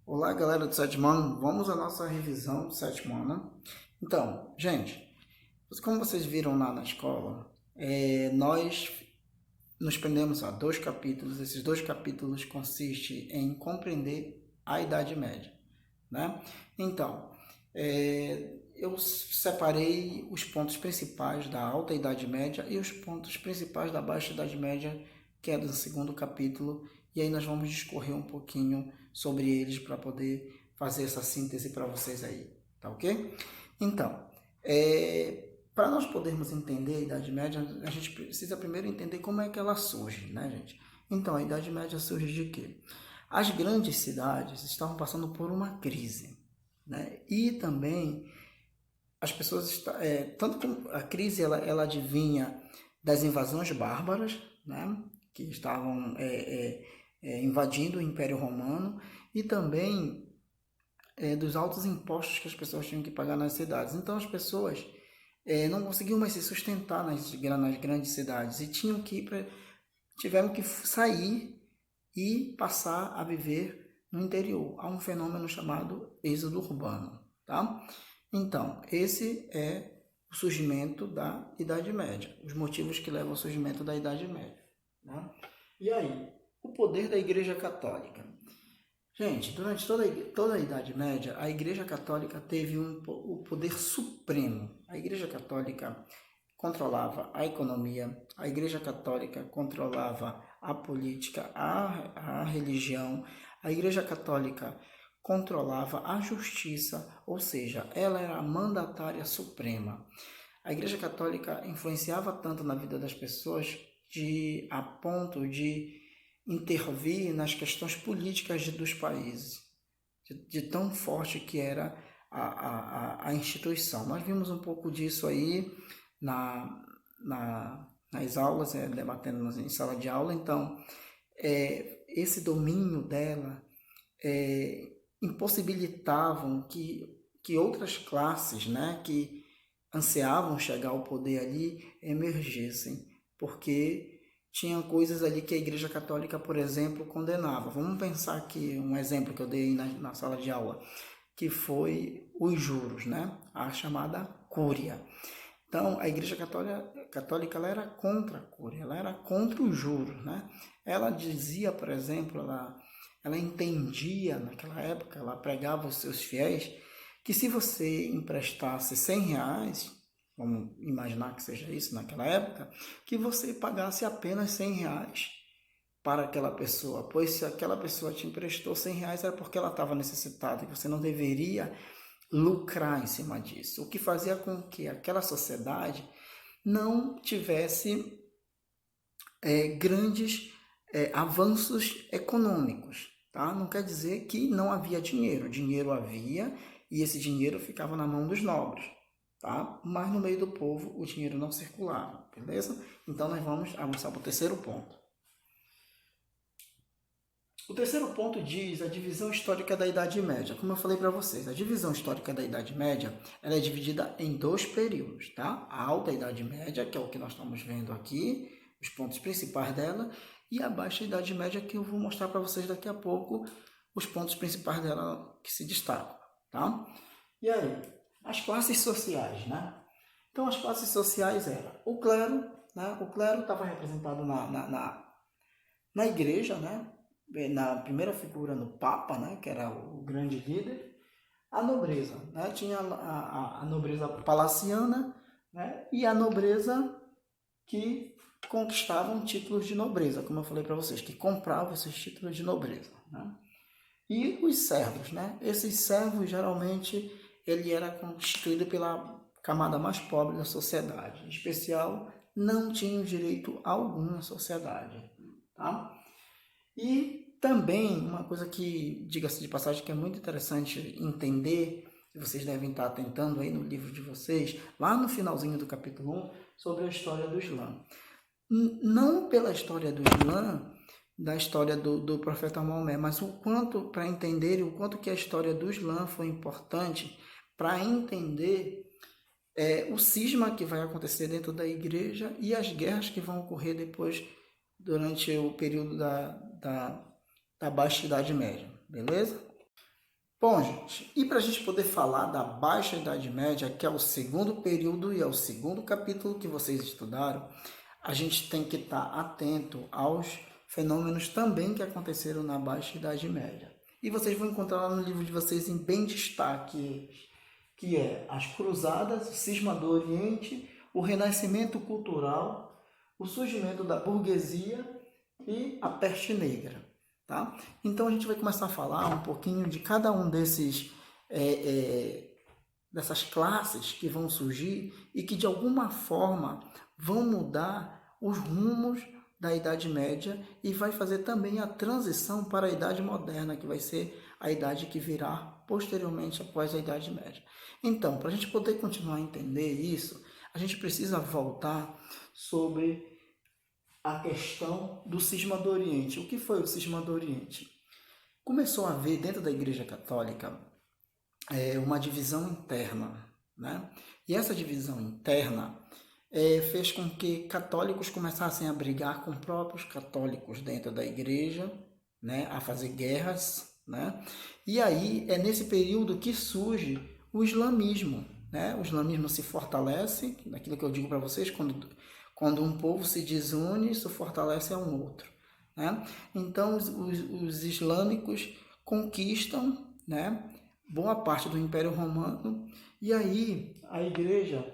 Olá, galera do sétimo ano. Vamos à nossa revisão do sétimo ano. Então, gente, como vocês viram lá na escola, nós nos prendemos a dois capítulos. Esses dois capítulos consistem em compreender a Idade Média, né? Então, eu separei os pontos principais da Alta Idade Média e os pontos principais da Baixa Idade Média, que é do segundo capítulo, e aí nós vamos discorrer um pouquinho sobre eles para poder fazer essa síntese para vocês aí, tá ok? Então, para nós podermos entender a Idade Média, a gente precisa primeiro entender como é que ela surge, né, gente? Então, a Idade Média surge de quê? As grandes cidades estavam passando por uma crise, né? E também as pessoas, tanto que a crise ela advinha das invasões bárbaras, né? Que estavam invadindo o Império Romano e também dos altos impostos que as pessoas tinham que pagar nas cidades. Então as pessoas não conseguiam mais se sustentar nas grandes cidades e tiveram que sair e passar a viver no interior. Há um fenômeno chamado êxodo urbano, tá? Então, esse é o surgimento da Idade Média, os motivos que levam ao surgimento da Idade Média, né? E aí, o poder da Igreja Católica. Gente, durante toda a Idade Média, a Igreja Católica teve o poder supremo. A Igreja Católica controlava a economia, a Igreja Católica controlava a política, a religião, a Igreja Católica controlava a justiça, ou seja, ela era a mandatária suprema. A Igreja Católica influenciava tanto na vida das pessoas a ponto de intervir nas questões políticas dos países, de tão forte que era a instituição. Nós vimos um pouco disso aí nas aulas, debatendo em sala de aula. Então, esse domínio dela impossibilitavam que outras classes, né, que ansiavam chegar ao poder ali, emergissem, porque tinham coisas ali que a Igreja Católica, por exemplo, condenava. Vamos pensar aqui um exemplo que eu dei na sala de aula, que foi os juros, né? A chamada cúria. Então, a Igreja Católica ela era contra a cúria, ela era contra os juros, né? Ela dizia, por exemplo, ela entendia naquela época, ela pregava aos seus fiéis, que se você emprestasse R$ 100, vamos imaginar que seja isso naquela época, que você pagasse apenas R$ 100 para aquela pessoa, pois se aquela pessoa te emprestou R$ 100 era porque ela estava necessitada e você não deveria lucrar em cima disso, o que fazia com que aquela sociedade não tivesse grandes avanços econômicos. Tá? Não quer dizer que não havia dinheiro. Dinheiro havia e esse dinheiro ficava na mão dos nobres. Tá? Mas no meio do povo o dinheiro não circulava. Beleza? Então nós vamos avançar para o terceiro ponto. O terceiro ponto diz a divisão histórica da Idade Média. Como eu falei para vocês, a divisão histórica da Idade Média ela é dividida em dois períodos. Tá? A Alta Idade Média, que é o que nós estamos vendo aqui, os pontos principais dela, e a Baixa Idade Média, que eu vou mostrar para vocês daqui a pouco os pontos principais dela que se destacam. Tá? E aí, as classes sociais, né? Então, as classes sociais eram o clero, né? O clero estava representado na igreja, né? Na primeira figura no Papa, né? Que era o grande líder. A nobreza, né? Tinha a nobreza palaciana, né? E a nobreza que conquistavam títulos de nobreza, como eu falei para vocês, que compravam esses títulos de nobreza, né? E os servos, né? Esses servos, geralmente, ele era constituído pela camada mais pobre da sociedade. Em especial, não tinham direito algum na sociedade, tá? E também, uma coisa que, diga-se de passagem, que é muito interessante entender, e vocês devem estar atentando aí no livro de vocês, lá no finalzinho do capítulo 1, sobre a história do Islã. Não pela história do Islã, da história do profeta Maomé, mas o quanto, para entender o quanto que a história do Islã foi importante para entender o cisma que vai acontecer dentro da igreja e as guerras que vão ocorrer depois, durante o período da Baixa Idade Média, beleza? Bom, gente, e para a gente poder falar da Baixa Idade Média, que é o segundo período e é o segundo capítulo que vocês estudaram, a gente tem que estar atento aos fenômenos também que aconteceram na Baixa Idade Média. E vocês vão encontrar lá no livro de vocês em bem destaque, que é as Cruzadas, o Cisma do Oriente, o Renascimento Cultural, o surgimento da burguesia e a Peste Negra. Tá? Então a gente vai começar a falar um pouquinho de cada um dessas classes que vão surgir e que de alguma forma vão mudar os rumos da Idade Média e vai fazer também a transição para a Idade Moderna, que vai ser a idade que virá posteriormente após a Idade Média. Então, para a gente poder continuar a entender isso, a gente precisa voltar sobre a questão do Cisma do Oriente. O que foi o Cisma do Oriente? Começou a haver dentro da Igreja Católica uma divisão interna, né? E essa divisão interna fez com que católicos começassem a brigar com próprios católicos dentro da igreja, né? A fazer guerras, né? E aí é nesse período que surge o islamismo, né? O islamismo se fortalece, daquilo que eu digo para vocês, quando um povo se desune, isso fortalece a um outro, né? Então, os islâmicos conquistam, né, boa parte do Império Romano, e aí a igreja,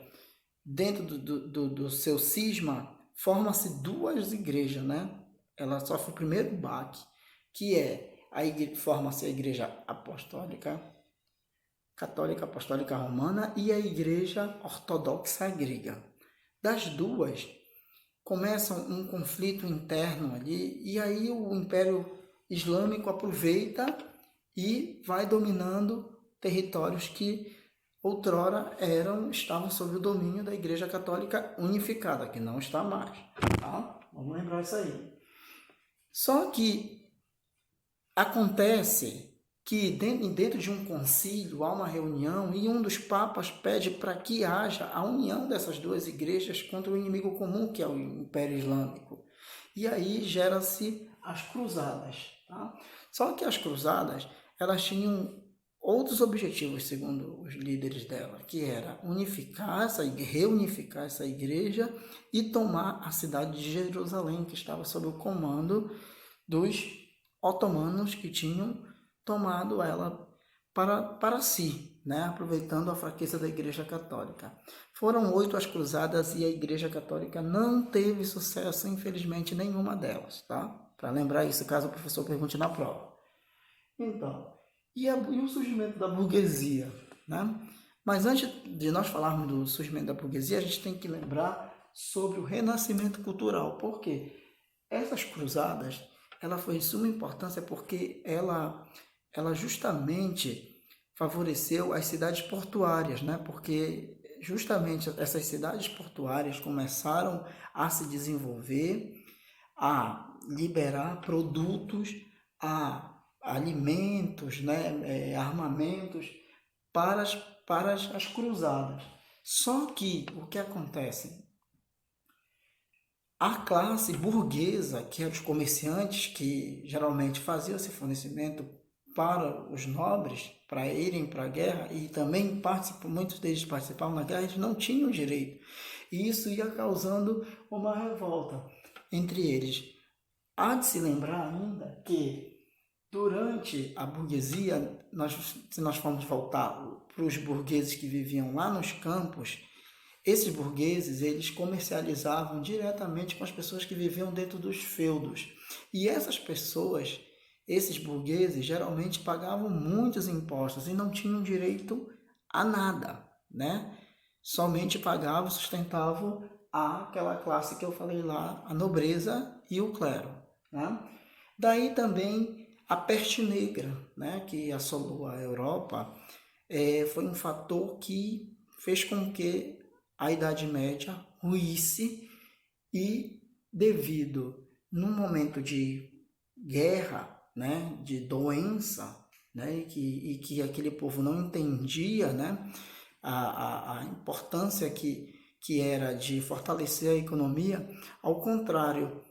dentro do seu cisma, forma-se duas igrejas, né? Ela sofre o primeiro baque, que é forma-se a Igreja Apostólica, Católica Apostólica Romana e a Igreja Ortodoxa Grega. Das duas, começa um conflito interno ali, e aí o Império Islâmico aproveita e vai dominando territórios que outrora estavam sob o domínio da Igreja Católica Unificada, que não está mais. Tá? Vamos lembrar isso aí. Só que acontece que dentro de um concílio há uma reunião e um dos papas pede para que haja a união dessas duas igrejas contra o inimigo comum, que é o Império Islâmico. E aí gera-se as cruzadas. Tá? Só que as cruzadas, elas tinham outros objetivos, segundo os líderes dela, que era reunificar essa igreja e tomar a cidade de Jerusalém, que estava sob o comando dos otomanos, que tinham tomado ela para si, né? Aproveitando a fraqueza da Igreja Católica. Foram 8 as cruzadas e a Igreja Católica não teve sucesso, infelizmente, nenhuma delas, tá? Para lembrar isso, caso o professor pergunte na prova. Então, e o surgimento da burguesia, né? Mas antes de nós falarmos do surgimento da burguesia, a gente tem que lembrar sobre o renascimento cultural. Por quê? Essas cruzadas, ela foi de suma importância porque ela justamente favoreceu as cidades portuárias, né? Porque justamente essas cidades portuárias começaram a se desenvolver, a liberar produtos, alimentos, né? Armamentos para as cruzadas. Só que o que acontece? A classe burguesa, que eram os comerciantes, que geralmente faziam esse fornecimento para os nobres, para irem para a guerra, e também muitos deles participavam na guerra, eles não tinham direito. E isso ia causando uma revolta entre eles. Há de se lembrar ainda que durante a burguesia, se nós formos voltar para os burgueses que viviam lá nos campos, esses burgueses, eles comercializavam diretamente com as pessoas que viviam dentro dos feudos. E essas pessoas, esses burgueses, geralmente pagavam muitos impostos e não tinham direito a nada, né? Somente pagavam, sustentavam aquela classe que eu falei lá, a nobreza e o clero, né? Daí também a peste negra, né, que assolou a Europa, foi um fator que fez com que a Idade Média ruísse, e devido num momento de guerra, né, de doença, né, e que aquele povo não entendia, né, a importância que era de fortalecer a economia, ao contrário,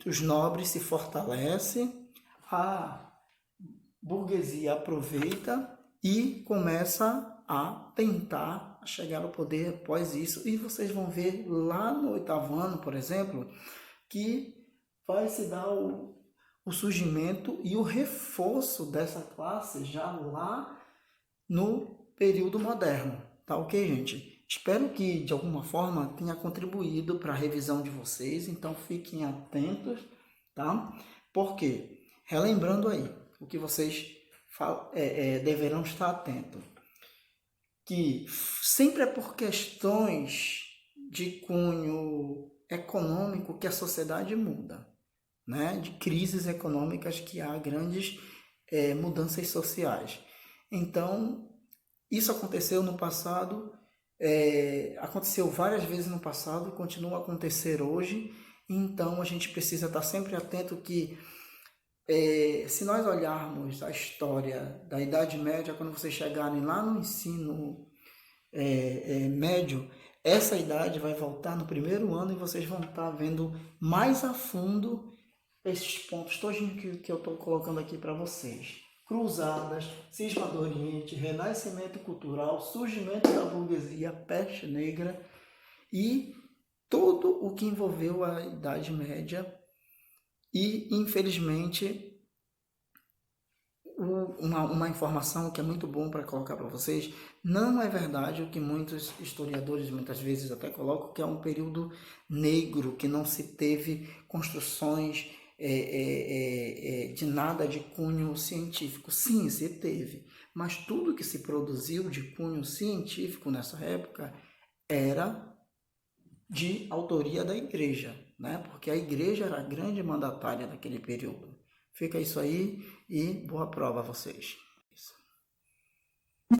os nobres se fortalecem, burguesia aproveita e começa a tentar chegar ao poder após isso. E vocês vão ver lá no 8º ano, por exemplo, que vai se dar o surgimento e o reforço dessa classe já lá no período moderno. Tá ok, gente? Espero que de alguma forma tenha contribuído para a revisão de vocês, então fiquem atentos, tá? Porque, relembrando aí, o que vocês deverão estar atentos, que sempre é por questões de cunho econômico que a sociedade muda, né? De crises econômicas que há grandes mudanças sociais. Então, isso aconteceu no passado, aconteceu várias vezes no passado, continua a acontecer hoje, então a gente precisa estar sempre atento que se nós olharmos a história da Idade Média, quando vocês chegarem lá no ensino médio, essa idade vai voltar no primeiro ano e vocês vão estar vendo mais a fundo esses pontos todos que eu estou colocando aqui para vocês. Cruzadas, cisma do Oriente, renascimento cultural, surgimento da burguesia, peste negra e tudo o que envolveu a Idade Média. E, infelizmente, uma informação que é muito bom para colocar para vocês, não é verdade o que muitos historiadores muitas vezes até colocam, que é um período negro, que não se teve construções de nada de cunho científico. Sim, se teve, mas tudo que se produziu de cunho científico nessa época era de autoria da igreja, né? Porque a igreja era a grande mandatária daquele período. Fica isso aí e boa prova a vocês.